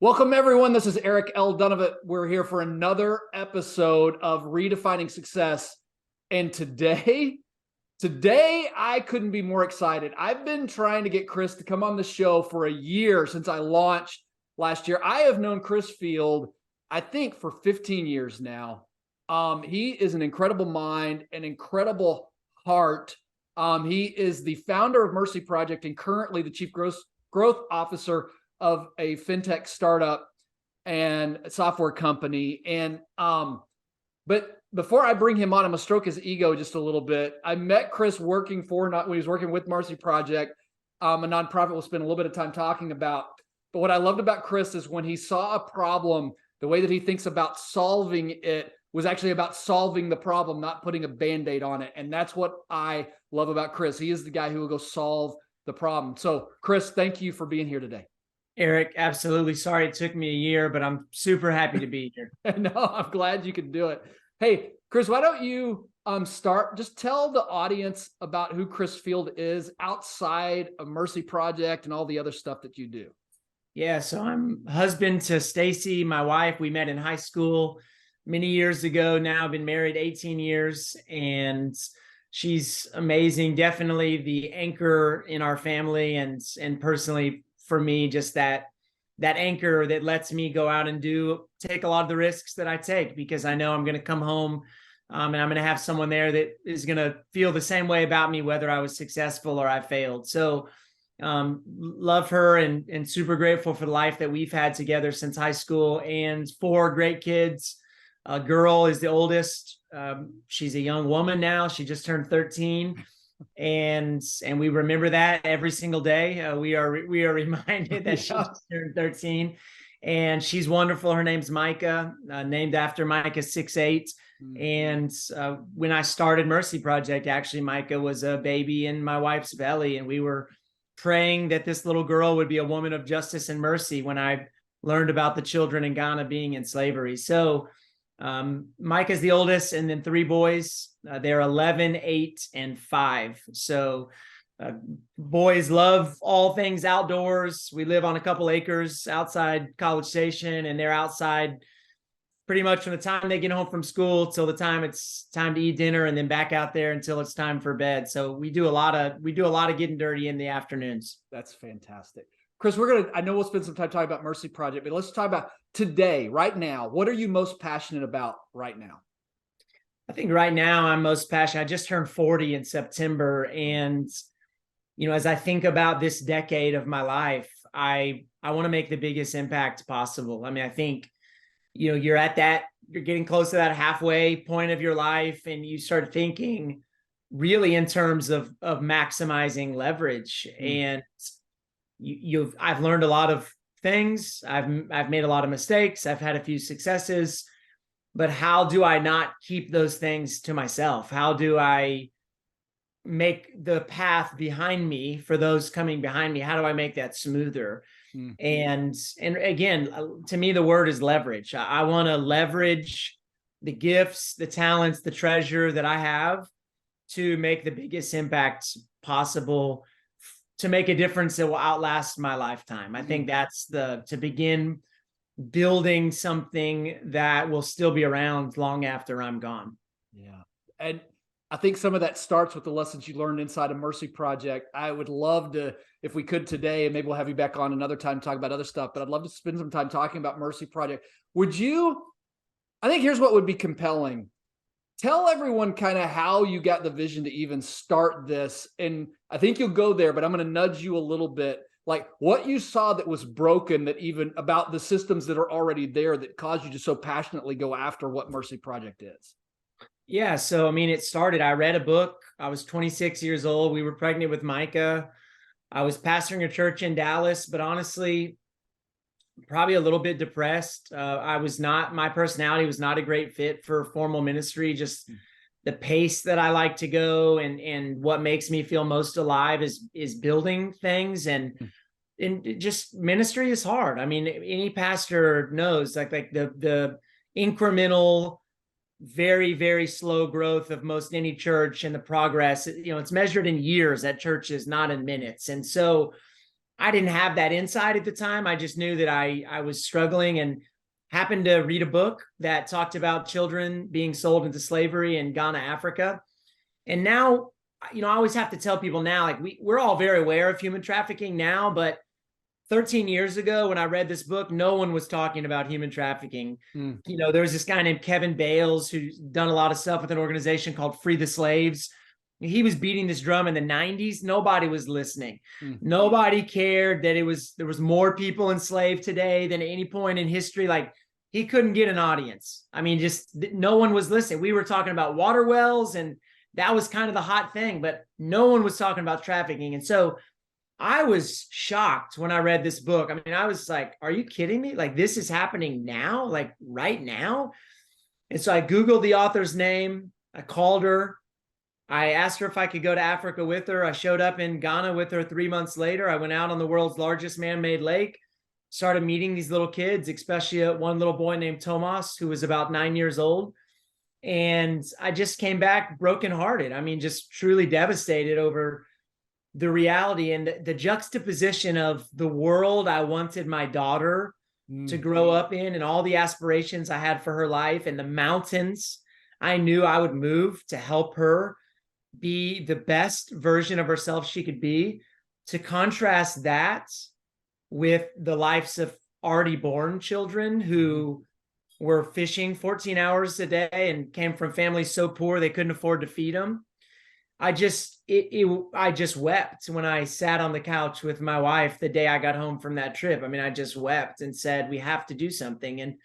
Welcome, everyone. This is Eric L. Dunavant. We're here for another episode of Redefining Success. And today I couldn't be more excited. I've been trying to get Chris to come on the show for a year since I launched last year. I have known Chris Field, I think, for 15 years now. He is an incredible mind, an incredible heart. He is the founder of Mercy Project and currently the Chief Growth Officer of a fintech startup and software company. And but before I bring him on, I'm gonna stroke his ego just a little bit. I met Chris when he was working with Mercy Project, a nonprofit we'll spend a little bit of time talking about. But what I loved about Chris is when he saw a problem, the way that he thinks about solving it was actually about solving the problem, not putting a Band-Aid on it. And that's what I love about Chris. He is the guy who will go solve the problem. So Chris, thank you for being here today. Eric, absolutely. Sorry it took me a year, but I'm super happy to be here. No, I'm glad you could do it. Hey, Chris, why don't you start? Just tell the audience about who Chris Field is outside of Mercy Project and all the other stuff that you do. Yeah, so I'm husband to Stacy, my wife. We met in high school many years ago. Now I've been married 18 years, and she's amazing. Definitely the anchor in our family, and personally for me, just that anchor that lets me go out and take a lot of the risks that I take, because I know I'm going to come home and I'm going to have someone there that is going to feel the same way about me, whether I was successful or I failed. So love her and super grateful for the life that we've had together since high school, and 4 great kids. A girl is the oldest. She's a young woman now. She just turned 13. And we remember that every single day. We are reminded that she just turned 13, and she's wonderful. Her name's Micah, named after Micah 6'8". And when I started Mercy Project, actually Micah was a baby in my wife's belly, and we were praying that this little girl would be a woman of justice and mercy when I learned about the children in Ghana being in slavery. So Mike is the oldest, and then 3 boys. They're 11, 8, and 5. So boys love all things outdoors. We live on a couple acres outside College Station, and they're outside pretty much from the time they get home from school till the time it's time to eat dinner, and then back out there until it's time for bed. So we do a lot of getting dirty in the afternoons. That's fantastic. Chris, I know we'll spend some time talking about Mercy Project, but let's talk about today, right now. What are you most passionate about right now? I think right now I'm most passionate. I just turned 40 in September. And, as I think about this decade of my life, I want to make the biggest impact possible. I mean, I think, you're getting close to that halfway point of your life, and you start thinking really in terms of maximizing leverage. And I've learned a lot of things. I've made a lot of mistakes. I've had a few successes, but how do I not keep those things to myself? How do I make the path behind me for those coming behind me? How do I make that smoother? And again, to me, the word is leverage. I want to leverage the gifts, the talents, the treasure that I have to make the biggest impact possible, to make a difference that will outlast my lifetime. I think that's to begin building something that will still be around long after I'm gone. Yeah. And I think some of that starts with the lessons you learned inside of Mercy Project. I would love to, if we could today, and maybe we'll have you back on another time to talk about other stuff, but I'd love to spend some time talking about Mercy Project. I think here's what would be compelling. Tell everyone kind of how you got the vision to even start this. And I think you'll go there, but I'm going to nudge you a little bit. Like what you saw that was broken, that even about the systems that are already there that caused you to so passionately go after what Mercy Project is. Yeah. So, I mean, it started, I read a book. I was 26 years old. We were pregnant with Micah. I was pastoring a church in Dallas, but honestly, probably a little bit depressed. My personality was not a great fit for formal ministry. Just the pace that I like to go, and what makes me feel most alive is building things. And just ministry is hard. I mean, any pastor knows like the incremental, very, very slow growth of most any church, and the progress, it's measured in years at churches, not in minutes. And so I didn't have that insight at the time. I just knew that I was struggling, and happened to read a book that talked about children being sold into slavery in Ghana, Africa. And now, I always have to tell people now, like we're all very aware of human trafficking now, but 13 years ago when I read this book, no one was talking about human trafficking. There was this guy named Kevin Bales who's done a lot of stuff with an organization called Free the Slaves. He was beating this drum in the 90s. Nobody was listening. Nobody cared that there was more people enslaved today than at any point in history. Like, he couldn't get an audience. I mean, just no one was listening. We were talking about water wells, and that was kind of the hot thing, but no one was talking about trafficking. And so I was shocked when I read this book. I mean, I was like, are you kidding me? Like, this is happening now, like right now. And so I Googled the author's name. I called her. I asked her if I could go to Africa with her. I showed up in Ghana with her 3 months later. I went out on the world's largest man-made lake, started meeting these little kids, especially one little boy named Tomas, who was about 9 years old. And I just came back brokenhearted. I mean, just truly devastated over the reality and the juxtaposition of the world I wanted my daughter to grow up in, and all the aspirations I had for her life, and the mountains I knew I would move to help her be the best version of herself she could be, to contrast that with the lives of already born children who were fishing 14 hours a day and came from families so poor they couldn't afford to feed them. I just wept when I sat on the couch with my wife the day I got home from that trip. I mean, I just wept and said, we have to do something. And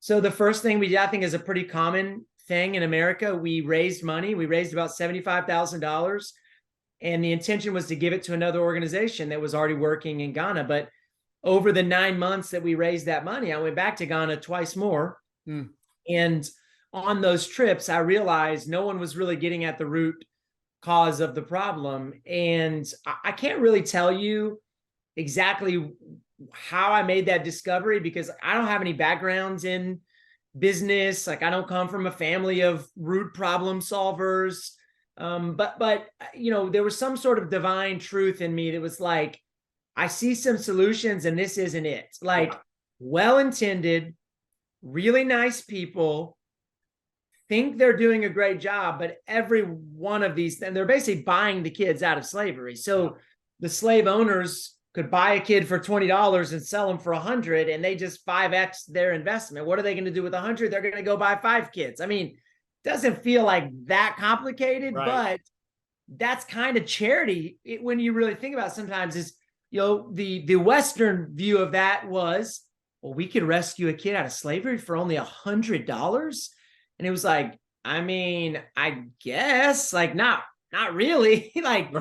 so the first thing we did, I think, is a pretty common thing in America. We raised money. We raised about $75,000. And the intention was to give it to another organization that was already working in Ghana. But over the 9 months that we raised that money, I went back to Ghana twice more. And on those trips, I realized no one was really getting at the root cause of the problem. And I can't really tell you exactly how I made that discovery, because I don't have any backgrounds in business. Like, I don't come from a family of root problem solvers. But there was some sort of divine truth in me that was like, I see some solutions and this isn't it. Like, well-intended, really nice people think they're doing a great job, but every one of these, and they're basically buying the kids out of slavery. So the slave owners could buy a kid for $20 and sell them for $100, and they just 5x their investment. What are they going to do with $100? They're going to go buy 5 kids. I mean, it doesn't feel like that complicated, but that's kind of charity when you really think about it. Sometimes is, the Western view of that was, well, we could rescue a kid out of slavery for only $100. And it was like, I mean, I guess, like, not really. Like,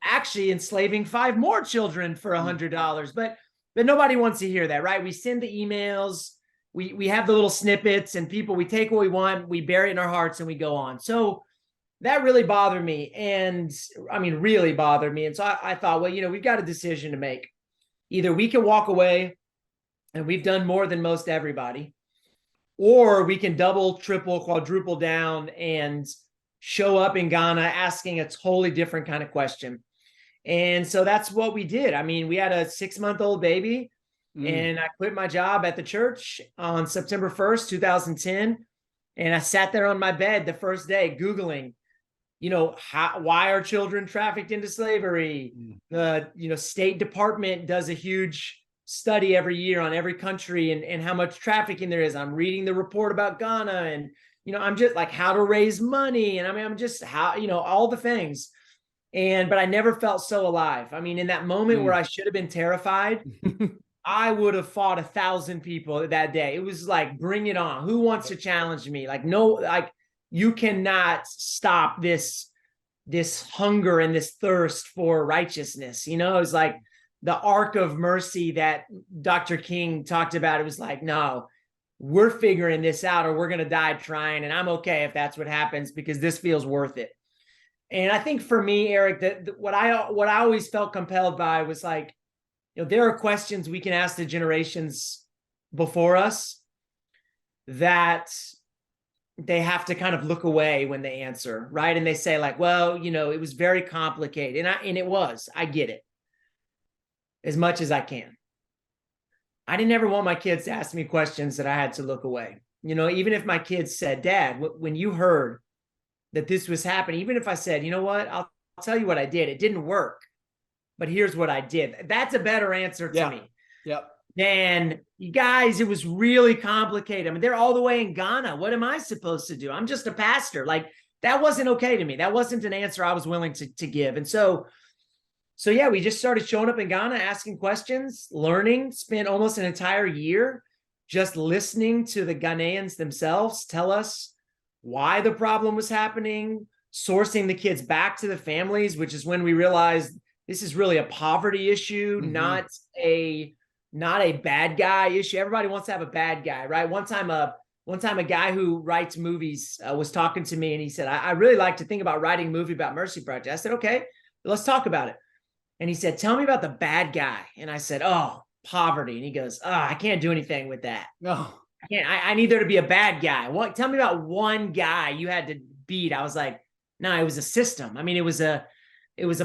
actually enslaving 5 more children for $100. But nobody wants to hear that, right? We send the emails, we have the little snippets, and we take what we want, we bury it in our hearts, and we go on. So that really bothered me. And I mean, really bothered me. And so I thought, well, we've got a decision to make. Either we can walk away, and we've done more than most everybody, or we can double, triple, quadruple down and show up in Ghana asking a totally different kind of question. And so that's what we did. I mean, we had a 6-month-old baby, and I quit my job at the church on September 1st, 2010. And I sat there on my bed the first day Googling, why are children trafficked into slavery? The, State Department does a huge study every year on every country and how much trafficking there is. I'm reading the report about Ghana, and I'm just like, how to raise money, and I'm just how all the things. But I never felt so alive. I mean, in that moment where I should have been terrified, I would have fought 1,000 people that day. It was like, bring it on. Who wants to challenge me? Like, no, like, you cannot stop this hunger and this thirst for righteousness. It's like the arc of mercy that Dr. King talked about. It was like, no, we're figuring this out, or we're going to die trying. And I'm okay if that's what happens, because this feels worth it. And I think for me, Eric, that what I always felt compelled by was like, there are questions we can ask the generations before us that they have to kind of look away when they answer, right? And they say like, well, it was very complicated. And it was, I get it. as much as I can. I didn't ever want my kids to ask me questions that I had to look away. You know, even if my kids said, Dad, when you heard that this was happening, even if I said, you know what, I'll tell you what I did. It didn't work, but here's what I did. That's a better answer to me. Yep. Then, you guys, it was really complicated. I mean, they're all the way in Ghana. What am I supposed to do? I'm just a pastor. Like, that wasn't okay to me. That wasn't an answer I was willing to give. And so yeah, we just started showing up in Ghana, asking questions, learning, spent almost an entire year just listening to the Ghanaians themselves tell us why the problem was happening, sourcing the kids back to the families, which is when we realized this is really a poverty issue, not a bad guy issue. Everybody wants to have a bad guy, right? One time a guy who writes movies was talking to me, and he said, I really like to think about writing a movie about Mercy Project. I said, okay, let's talk about it. And he said, tell me about the bad guy. And I said, oh, poverty. And he goes, oh, I can't do anything with that. No, I can't. I need there to be a bad guy. Tell me about one guy you had to beat. I was like, no, it was a system. I mean, it was a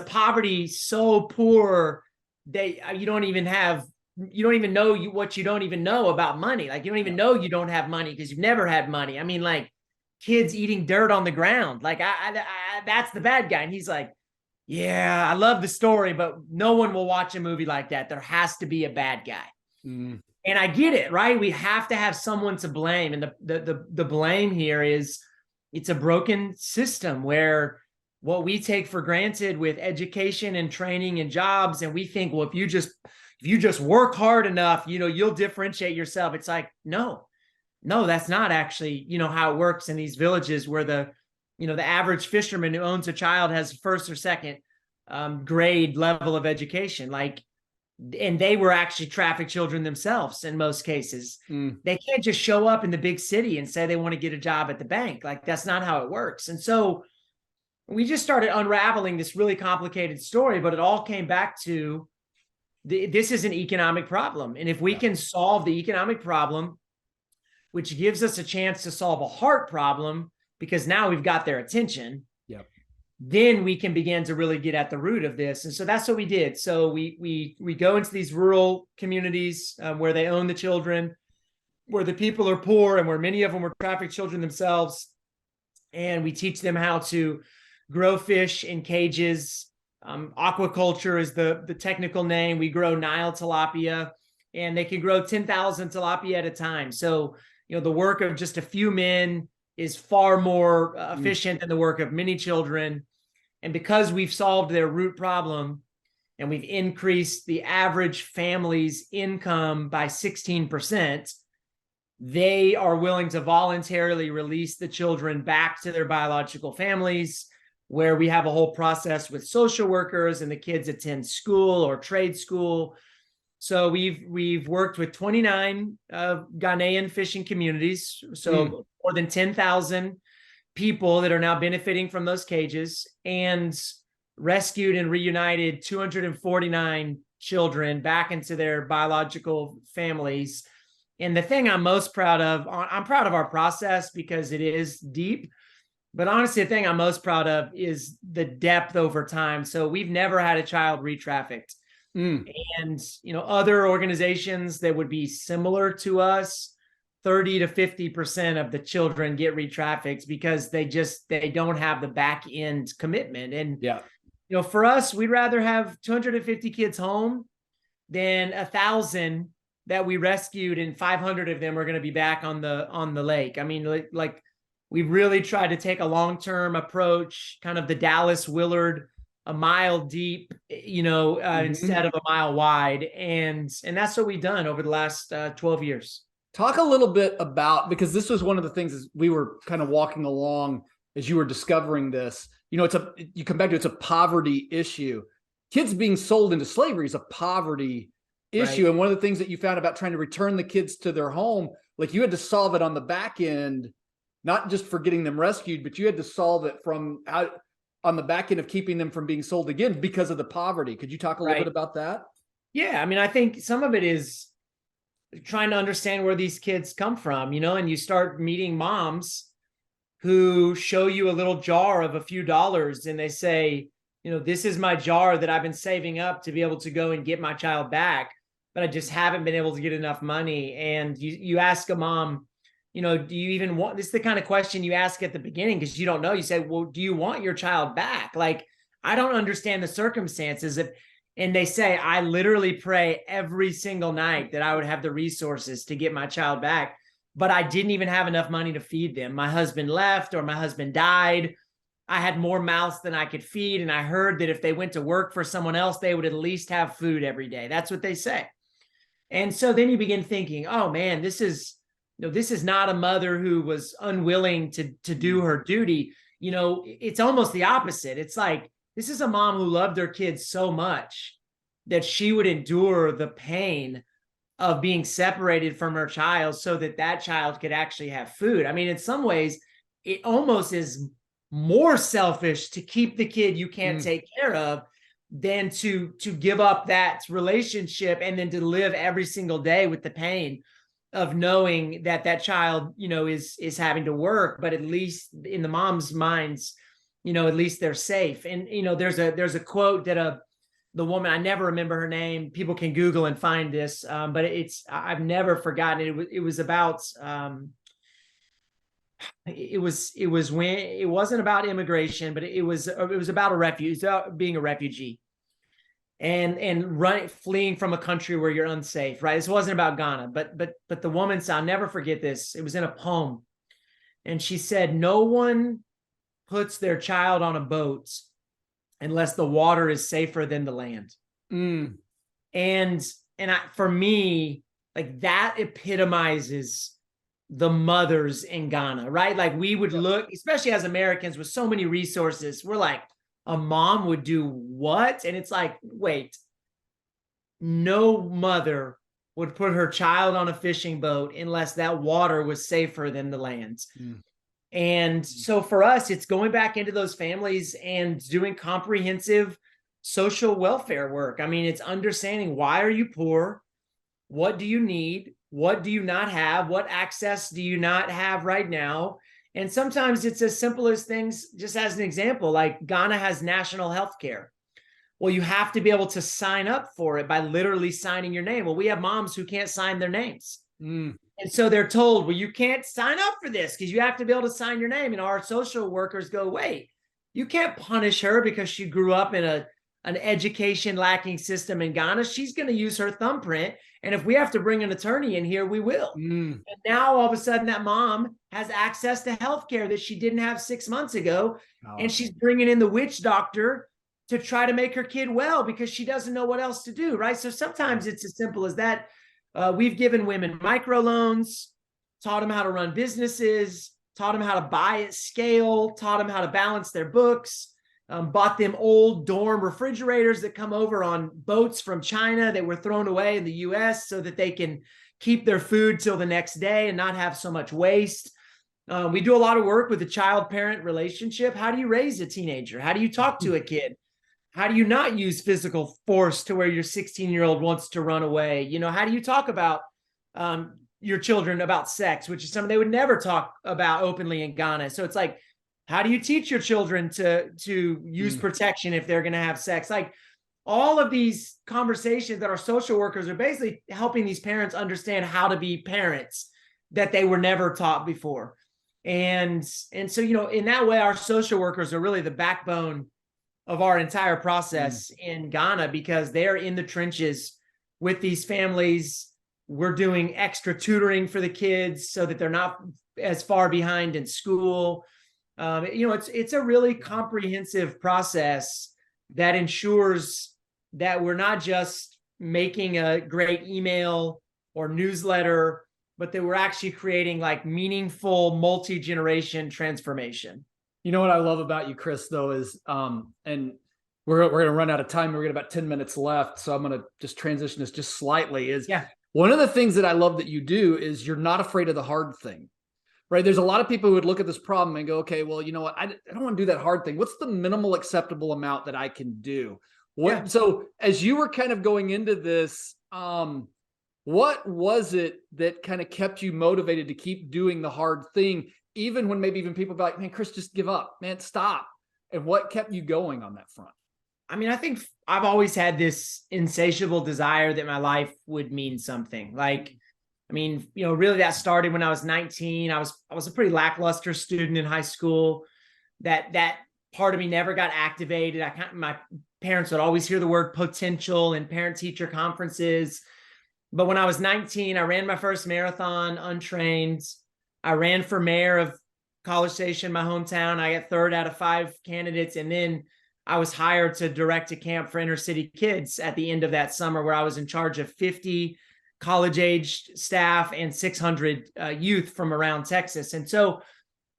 poverty so poor that you don't even know what you don't even know about money. Like, you don't even know you don't have money because you've never had money. I mean, like, kids eating dirt on the ground. Like, I that's the bad guy. And he's like, yeah, I love the story, but no one will watch a movie like that. There has to be a bad guy. And I get it, right? We have to have someone to blame. And the blame here is it's a broken system where what we take for granted with education and training and jobs, and we think, well, if you just work hard enough, you'll differentiate yourself. It's like, no, that's not actually, how it works in these villages where the average fisherman who owns a child has first or second grade level of education. Like, and they were actually trafficked children themselves in most cases. They can't just show up in the big city and say they want to get a job at the bank. Like, that's not how it works. And so we just started unraveling this really complicated story, but it all came back to this is an economic problem. And if we can solve the economic problem, which gives us a chance to solve a heart problem, because now we've got their attention, then we can begin to really get at the root of this. And so that's what we did. So we go into these rural communities where they own the children, where the people are poor, and where many of them were trafficked children themselves. And we teach them how to grow fish in cages. Aquaculture is the technical name. We grow Nile tilapia, and they can grow 10,000 tilapia at a time. So, the work of just a few men is far more efficient than the work of many children. And because we've solved their root problem and we've increased the average family's income by 16%, they are willing to voluntarily release the children back to their biological families, where we have a whole process with social workers, and the kids attend school or trade school. So we've worked with 29 Ghanaian fishing communities, so more than 10,000 people that are now benefiting from those cages, and rescued and reunited 249 children back into their biological families. And the thing I'm most proud of, I'm proud of our process because it is deep, but honestly, the thing I'm most proud of is the depth over time. So we've never had a child re-trafficked. And, other organizations that would be similar to us, 30 to 50% of the children get re-trafficked because they don't have the back end commitment. And, for us, we'd rather have 250 kids home than 1,000 that we rescued, and 500 of them are going to be back on the lake. I mean, like we really tried to take a long-term approach, kind of the Dallas Willard, a mile deep, instead of a mile wide. And that's what we've done over the last 12 years. Talk a little bit about, because this was one of the things as we were kind of walking along as you were discovering this, you come back to, it's a poverty issue. Kids being sold into slavery is a poverty issue. Right. And one of the things that you found about trying to return the kids to their home, like you had to solve it on the back end, not just for getting them rescued, but you had to solve it from out on the back end of keeping them from being sold again because of the poverty. Could you talk a little bit about that? Yeah. I mean, I think some of it is trying to understand where these kids come from, and you start meeting moms who show you a little jar of a few dollars, and they say, this is my jar that I've been saving up to be able to go and get my child back, but I just haven't been able to get enough money. And you ask a mom, do you even want, this is the kind of question you ask at the beginning, because you don't know. You say, well, do you want your child back? Like, I don't understand the circumstances. And they say, I literally pray every single night that I would have the resources to get my child back, but I didn't even have enough money to feed them. My husband left, or my husband died. I had more mouths than I could feed. And I heard that if they went to work for someone else, they would at least have food every day. That's what they say. And so then you begin thinking, oh man, this is not a mother who was unwilling to do her duty. It's almost the opposite. It's like, this is a mom who loved her kids so much that she would endure the pain of being separated from her child so that that child could actually have food. I mean, in some ways, it almost is more selfish to keep the kid you can't take care of than to give up that relationship and then to live every single day with the pain of knowing that that child, is having to work, but at least in the mom's minds, at least they're safe. And, there's a quote that the woman, I never remember her name. People can Google and find this, but I've never forgotten it. It was about, it wasn't about immigration, but it was about being a refugee and fleeing from a country where you're unsafe, right? This wasn't about Ghana, but the woman said, I'll never forget this. It was in a poem. And she said, no one puts their child on a boat unless the water is safer than the land. For me, like, that epitomizes the mothers in Ghana, right? Like, we would look, especially as Americans with so many resources, we're like, a mom would do what? And it's like, wait, no mother would put her child on a fishing boat unless that water was safer than the land. And so for us, it's going back into those families and doing comprehensive social welfare work. I mean, it's understanding, why are you poor? What do you need? What do you not have? What access do you not have right now? And sometimes it's as simple as things, just as an example, like Ghana has national health care. Well, you have to be able to sign up for it by literally signing your name. Well, we have moms who can't sign their names. And so they're told, well, you can't sign up for this because you have to be able to sign your name. And our social workers go, wait, you can't punish her because she grew up in an education lacking system in Ghana. She's going to use her thumbprint. And if we have to bring an attorney in here, we will. And now all of a sudden that mom has access to healthcare that she didn't have 6 months ago. And she's bringing in the witch doctor to try to make her kid well because she doesn't know what else to do, right? So sometimes it's as simple as that. We've given women microloans, taught them how to run businesses, taught them how to buy at scale, taught them how to balance their books, bought them old dorm refrigerators that come over on boats from China that were thrown away in the US so that they can keep their food till the next day and not have so much waste. We do a lot of work with the child-parent relationship. How do you raise a teenager? How do you talk to a kid? How do you not use physical force to where your 16-year-old wants to run away? How do you talk about your children about sex, which is something they would never talk about openly in Ghana? So it's like, how do you teach your children to use protection if they're going to have sex? Like, all of these conversations that our social workers are basically helping these parents understand how to be parents that they were never taught before. And so, in that way, our social workers are really the backbone of our entire process in Ghana, because they're in the trenches with these families. We're doing extra tutoring for the kids so that they're not as far behind in school. It's a really comprehensive process that ensures that we're not just making a great email or newsletter, but that we're actually creating like meaningful multi-generation transformation. You know what I love about you, Chris, though, is, and we're going to run out of time. We're going to about 10 minutes left. So I'm going to just transition this just slightly. One of the things that I love that you do is you're not afraid of the hard thing, right? There's a lot of people who would look at this problem and go, okay, well, you know what? I don't want to do that hard thing. What's the minimal acceptable amount that I can do? So as you were kind of going into this, what was it that kind of kept you motivated to keep doing the hard thing, even when maybe even people be like, man, Chris, just give up, man, stop. And what kept you going on that front? I mean, I think I've always had this insatiable desire that my life would mean something. Like, I mean, really that started when I was 19. I was a pretty lackluster student in high school. That part of me never got activated. My parents would always hear the word potential in parent teacher conferences. But when I was 19, I ran my first marathon untrained. I ran for mayor of College Station, my hometown. I got third out of 5 candidates. And then I was hired to direct a camp for inner city kids at the end of that summer, where I was in charge of 50 college-aged staff and 600 youth from around Texas. And so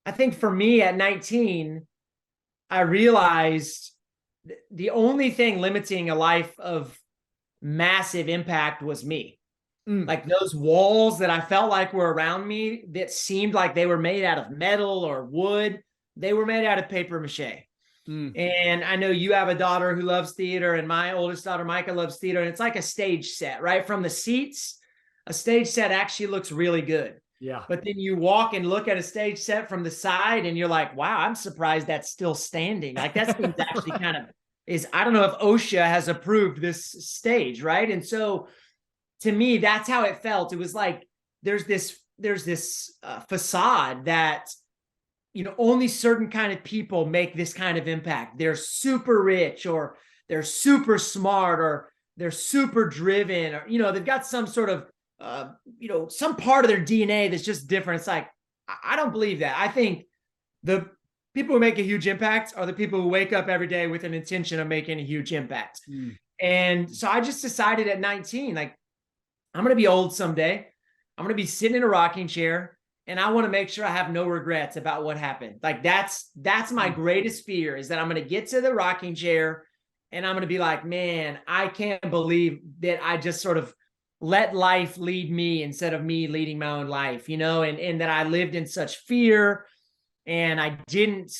I think for me at 19, I realized the only thing limiting a life of massive impact was me. Like those walls that I felt like were around me that seemed like they were made out of metal or wood, they were made out of paper mache. And I know you have a daughter who loves theater, and my oldest daughter, Micah, loves theater. And it's like a stage set, right? From the seats, a stage set actually looks really good. Yeah. But then you walk and look at a stage set from the side and you're like, wow, I'm surprised that's still standing. Like that seems actually kind of I don't know if OSHA has approved this stage, right? And so to me, that's how it felt. It was like there's this facade that only certain kind of people make this kind of impact. They're super rich, or they're super smart, or they're super driven, or they've got some sort of some part of their DNA that's just different. It's like, I don't believe that. I think the people who make a huge impact are the people who wake up every day with an intention of making a huge impact. And so I just decided at 19, like, I'm going to be old someday. I'm going to be sitting in a rocking chair, and I want to make sure I have no regrets about what happened. Like that's my greatest fear, is that I'm going to get to the rocking chair and I'm going to be like, man, I can't believe that I just sort of let life lead me instead of me leading my own life, and that I lived in such fear, and I didn't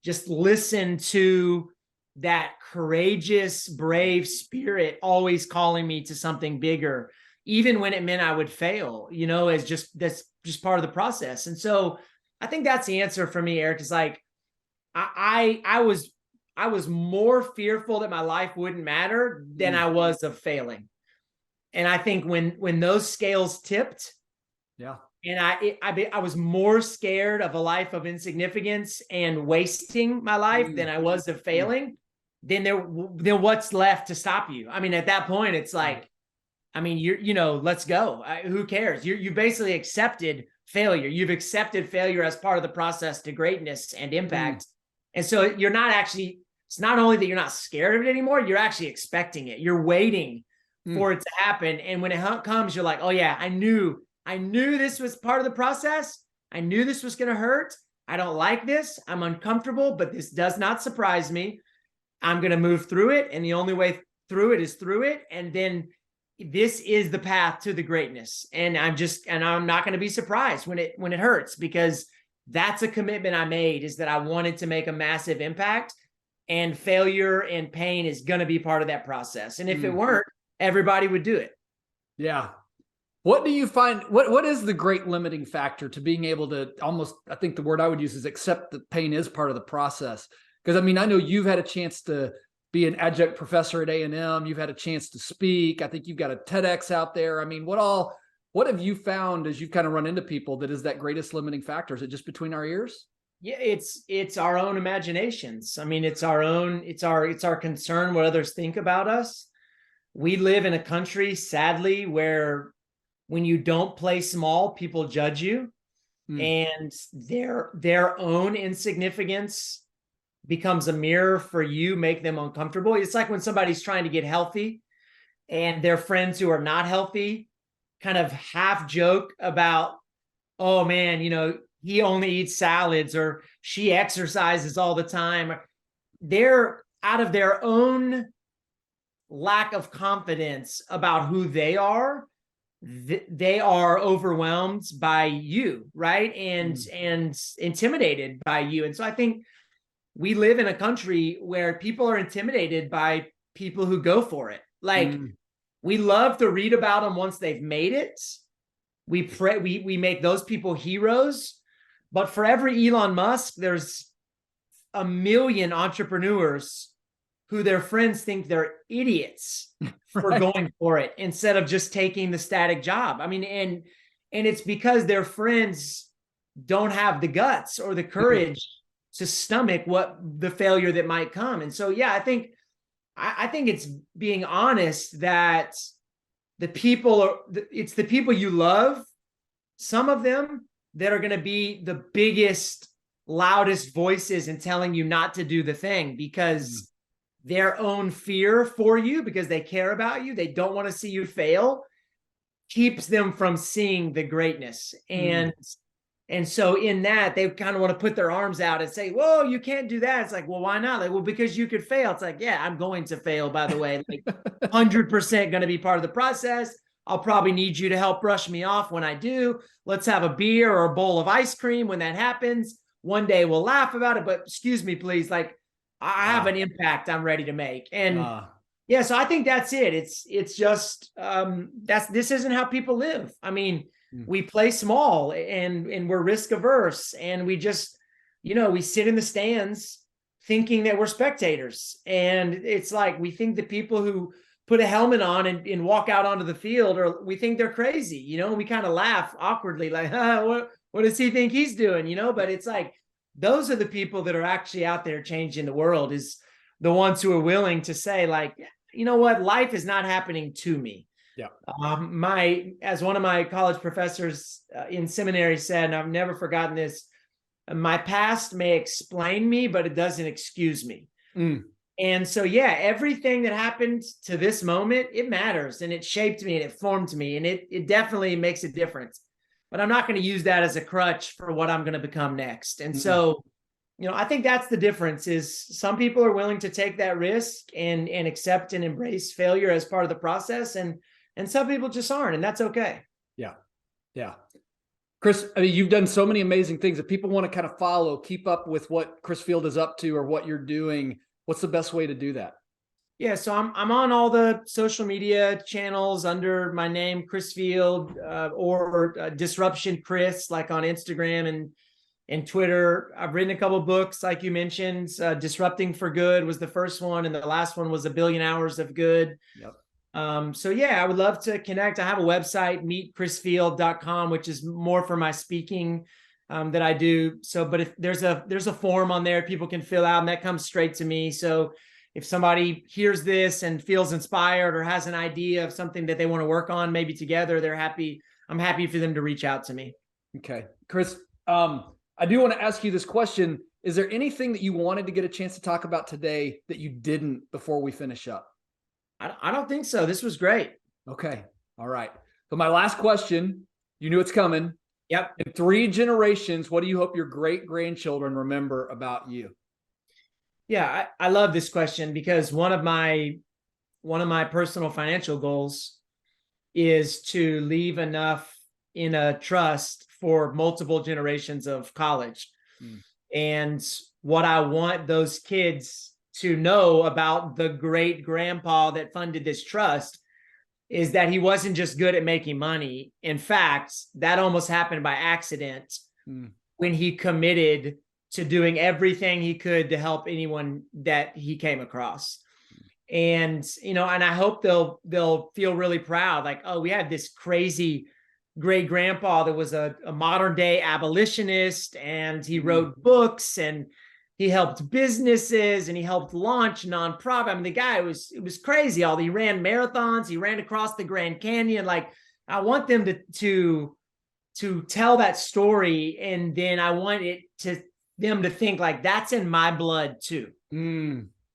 just listen to that courageous, brave spirit always calling me to something bigger, even when it meant I would fail, that's just part of the process. And so I think that's the answer for me, Eric, is like, I was more fearful that my life wouldn't matter than I was of failing. And I think when those scales tipped, yeah, and I was more scared of a life of insignificance and wasting my life than I was of failing, then what's left to stop you? I mean, at that point, it's like, I mean, let's go. Who cares? You basically accepted failure. You've accepted failure as part of the process to greatness and impact. And so it's not only that you're not scared of it anymore, you're actually expecting it. You're waiting for it to happen. And when it comes, you're like, oh yeah, I knew this was part of the process. I knew this was going to hurt. I don't like this. I'm uncomfortable, but this does not surprise me. I'm going to move through it. And the only way through it is through it. And then this is the path to the greatness. And I'm not going to be surprised when it hurts, because that's a commitment I made, is that I wanted to make a massive impact, and failure and pain is going to be part of that process. And if it weren't, everybody would do it. Yeah. What do you find, what is the great limiting factor to being able to almost, I think the word I would use is accept that pain is part of the process? Because I mean, I know you've had a chance to be an adjunct professor at A&M. You've had a chance to speak. I think you've got a TEDx out there. I mean, what have you found as you've kind of run into people that is that greatest limiting factor? Is it just between our ears? Yeah, it's our own imaginations. I mean, it's our concern what others think about us. We live in a country, sadly, where when you don't play small, people judge you, and their own insignificance becomes a mirror for you, make them uncomfortable. It's like when somebody's trying to get healthy and their friends who are not healthy kind of half joke about, oh man, he only eats salads, or she exercises all the time. They're out of their own lack of confidence about who they are. They are overwhelmed by you, right? And intimidated by you. And so I think we live in a country where people are intimidated by people who go for it. Like we love to read about them once they've made it. We make those people heroes. But for every Elon Musk, there's a million entrepreneurs who their friends think they're idiots for Right. going for it instead of just taking the static job. I mean, and it's because their friends don't have the guts or the courage to stomach what the failure that might come. And so, yeah, I think it's being honest that it's the people you love, some of them, that are going to be the biggest, loudest voices in telling you not to do the thing, because their own fear for you, because they care about you, they don't want to see you fail, keeps them from seeing the greatness. And so in that, they kind of want to put their arms out and say, whoa, you can't do that. It's like, well, why not? Like, well, because you could fail. It's like, yeah, I'm going to fail, by the way. Like 100% going to be part of the process. I'll probably need you to help brush me off when I do. Let's have a beer or a bowl of ice cream when that happens. One day we'll laugh about it, but excuse me, please. Like, I have an impact I'm ready to make. And yeah, so I think that's it. It's just this isn't how people live. I mean, we play small and we're risk averse, and we just, we sit in the stands thinking that we're spectators. And it's like, we think the people who put a helmet on and walk out onto the field, or we think they're crazy, we kind of laugh awkwardly, like, what does he think he's doing? But it's like, those are the people that are actually out there changing the world, is the ones who are willing to say, like, you know what, life is not happening to me. Yeah. As one of my college professors in seminary said, and I've never forgotten this, my past may explain me, but it doesn't excuse me. And so, yeah, everything that happened to this moment, it matters, and it shaped me and it formed me, and it definitely makes a difference. But I'm not going to use that as a crutch for what I'm going to become next. And so, I think that's the difference, is some people are willing to take that risk and accept and embrace failure as part of the process. And some people just aren't, and that's okay. Yeah. Yeah. Chris, I mean, you've done so many amazing things. If people want to kind of follow, keep up with what Chris Field is up to or what you're doing, what's the best way to do that? Yeah, so I'm on all the social media channels under my name, Chris Field, or Disruption Chris, like on Instagram and Twitter. I've written a couple of books, like you mentioned. Disrupting for Good was the first one, and the last one was 1 Billion Hours of Good. Yep. So yeah, I would love to connect. I have a website, meetchrisfield.com, which is more for my speaking that I do. So, but if there's a form on there people can fill out, and that comes straight to me. So if somebody hears this and feels inspired or has an idea of something that they want to work on, maybe together, I'm happy for them to reach out to me. Okay. Chris, I do want to ask you this question. Is there anything that you wanted to get a chance to talk about today that you didn't before we finish up? I don't think so. This was great. Okay. All right. So my last question, you knew it's coming. Yep. In 3 generations, what do you hope your great-grandchildren remember about you? Yeah, I love this question, because one of my personal financial goals is to leave enough in a trust for multiple generations of college. And what I want those kids to know about the great grandpa that funded this trust is that he wasn't just good at making money. In fact, that almost happened by accident when he committed to doing everything he could to help anyone that he came across. And, and I hope they'll feel really proud. Like, oh, we had this crazy great grandpa that was a modern day abolitionist, and he wrote books, and he helped businesses, and he helped launch nonprofit. I mean, the guy it was crazy. He ran marathons, he ran across the Grand Canyon. Like, I want them to tell that story, and then I want them to think, like, that's in my blood too.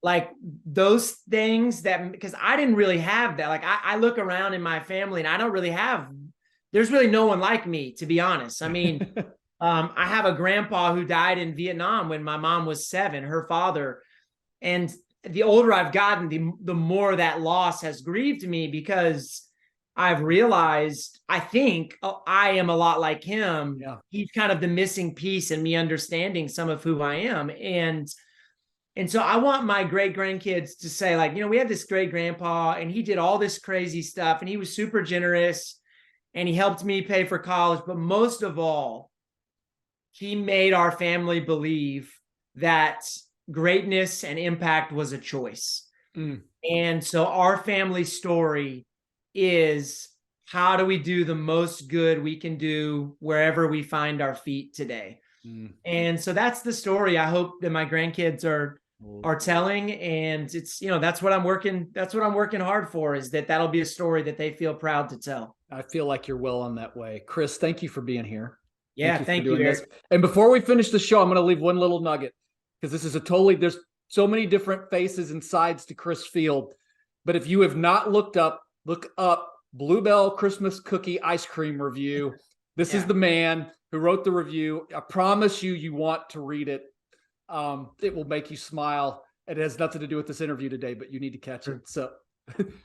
Like, those things because I didn't really have that. Like, I look around in my family, and I don't really there's really no one like me, to be honest. I mean, I have a grandpa who died in Vietnam when my mom was 7, her father. And the older I've gotten, the more that loss has grieved me, because I've realized, I think I am a lot like him. Yeah. He's kind of the missing piece in me understanding some of who I am. And so I want my great grandkids to say, like, we had this great grandpa, and he did all this crazy stuff, and he was super generous, and he helped me pay for college. But most of all, he made our family believe that greatness and impact was a choice. Mm. And so our family story is, how do we do the most good we can do wherever we find our feet today? And so that's the story I hope that my grandkids are telling. And it's, that's what I'm working hard for, is that'll be a story that they feel proud to tell. I feel like you're well on that way. Chris, thank you for being here. Yeah, thank you, Eric. this. And before we finish the show, I'm going to leave one little nugget, because this is there's so many different faces and sides to Chris Field. But if you have not look up Bluebell Christmas Cookie Ice Cream Review. This is the man who wrote the review. I promise you want to read it. It will make you smile. It has nothing to do with this interview today, but you need to catch it. So,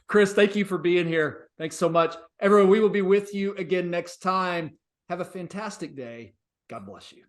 Chris, thank you for being here. Thanks so much. Everyone, we will be with you again next time. Have a fantastic day. God bless you.